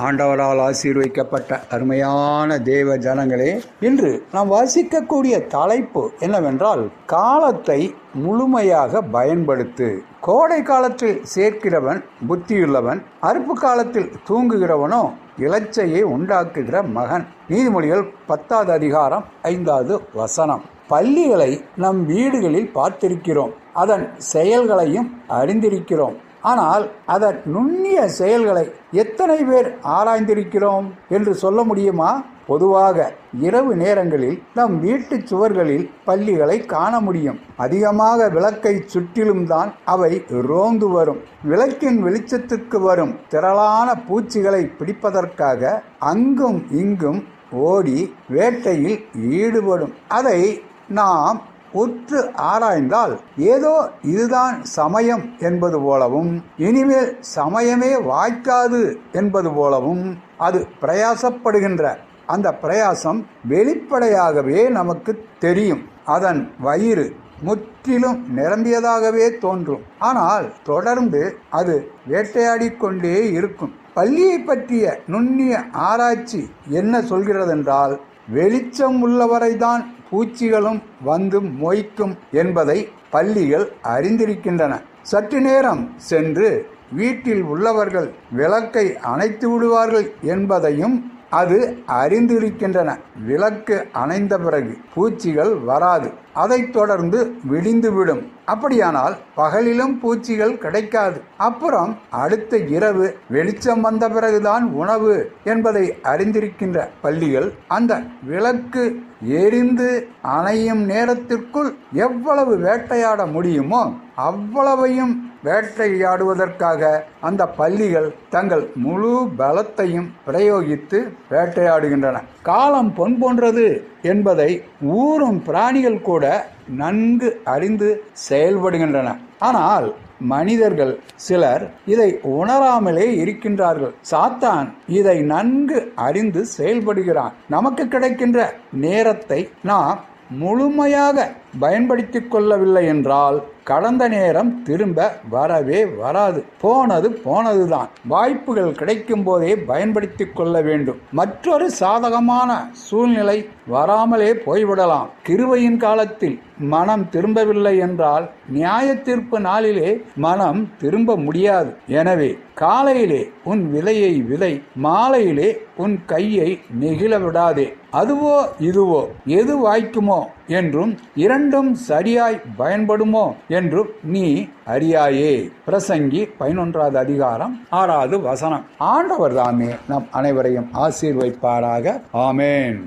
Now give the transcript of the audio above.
ஆண்டவரால் ஆசீர்வதிக்கப்பட்ட அருமையான தேவ ஜனங்களே, இன்று நாம் வாசிக்கக்கூடிய தலைப்பு என்னவென்றால், காலத்தை முழுமையாக பயன்படுத்து. கோடை காலத்தில் சேர்க்கிறவன் புத்தியுள்ளவன், அறுப்பு காலத்தில் தூங்குகிறவனோ இலச்சையை உண்டாக்குகிற மகன். நீதிமொழிகள் 10வது அதிகாரம் 5வது வசனம். பள்ளிகளை நம் வீடுகளில் பார்த்திருக்கிறோம், அதன் செயல்களையும் அறிந்திருக்கிறோம். ஆனால் அதன் நுண்ணிய செயல்களை எத்தனை பேர் ஆராய்ந்திருக்கிறோம் என்று சொல்ல முடியுமா? பொதுவாக இரவு நேரங்களில் நம் வீட்டு சுவர்களில் பல்லிகளை காண முடியும். அதிகமாக விளக்கை சுற்றிலும் தான் அவை ரோந்து வரும். விளக்கின் வெளிச்சத்துக்கு வரும் திரளான பூச்சிகளை பிடிப்பதற்காக அங்கும் இங்கும் ஓடி வேட்டையில் ஈடுபடும். அதை நாம் உற்று ஆராய்ந்தால் ஏதோ இதுதான் சமயம் என்பது போலவும், இனிமேல் சமயமே வாய்க்காது என்பது போலவும் அது பிரயாசப்படுகின்ற அந்த பிரயாசம் வெளிப்படையாகவே நமக்கு தெரியும். அதன் வயிறு முற்றிலும் நிரம்பியதாகவே தோன்றும். ஆனால் தொடர்ந்து அது வேட்டையாடிக்கொண்டே இருக்கும். பள்ளியை பற்றிய நுண்ணிய ஆராய்ச்சி என்ன சொல்கிறதென்றால், வெளிச்சம் உள்ளவரைதான் பூச்சிகளும் வந்து மொய்க்கும் என்பதை பல்லிகள் அறிந்திருக்கின்றன. சற்று நேரம் சென்று வீட்டில் உள்ளவர்கள் விளக்கை அணைத்து விடுவார்கள் என்பதையும் அது அறிந்திருக்கின்றன. விளக்கு அணைந்த பிறகு பூச்சிகள் வராது, அதைத் தொடர்ந்து விடிந்துவிடும். அப்படியானால் பகலிலும் பூச்சிகள் கிடைக்காது. அப்புறம் அடுத்த இரவு வெளிச்சம் வந்த பிறகுதான் உணவு என்பதை அறிந்திருக்கின்ற பல்லிகள் அந்த விளக்கு எரிந்து அணையும் நேரத்திற்குள் எவ்வளவு வேட்டையாட முடியுமோ அவ்வளவையும் வேட்டையாடுவதற்காக அந்த பல்லிகள் தங்கள் முழு பலத்தையும் பிரயோகித்து வேட்டையாடுகின்றன. காலம் பொன் போன்றது என்பதை ஊரும் பிராணிகள் கூட நன்கு அறிந்து செயல்படுகின்றன. ஆனால் மனிதர்கள் சிலர் இதை உணராமலே இருக்கின்றார்கள். சாத்தான் இதை நன்கு அறிந்து செயல்படுகிறான். நமக்கு கிடைக்கின்ற நேரத்தை நாம் முழுமையாக பயன்படுத்திக் கொள்ளவில்லை என்றால் கடந்த நேரம் திரும்ப வரவே வராது. போனது போனதுதான். வாய்ப்புகள் கிடைக்கும் போதே பயன்படுத்திக் கொள்ள வேண்டும். மற்றொரு சாதகமான சூழ்நிலை வராமலே போய்விடலாம். கிருபையின் காலத்தில் மனம் திரும்பவில்லை என்றால் நியாய தீர்ப்பு நாளிலே மனம் திரும்ப முடியாது. எனவே காலையிலே உன் விதையை விதை, மாலையிலே உன் கையை நெகிழ விடாதே. அதுவோ இதுவோ எது வாய்க்குமோ என்றும் இரண்டும் சரியாய் பயன்படுமோ என்றும் நீ அறியாயே. பிரசங்கி 11வது அதிகாரம் 6வது வசனம். ஆண்டவர் தாமே நம் அனைவரையும் ஆசீர்வதிப்பாராக. ஆமேன்.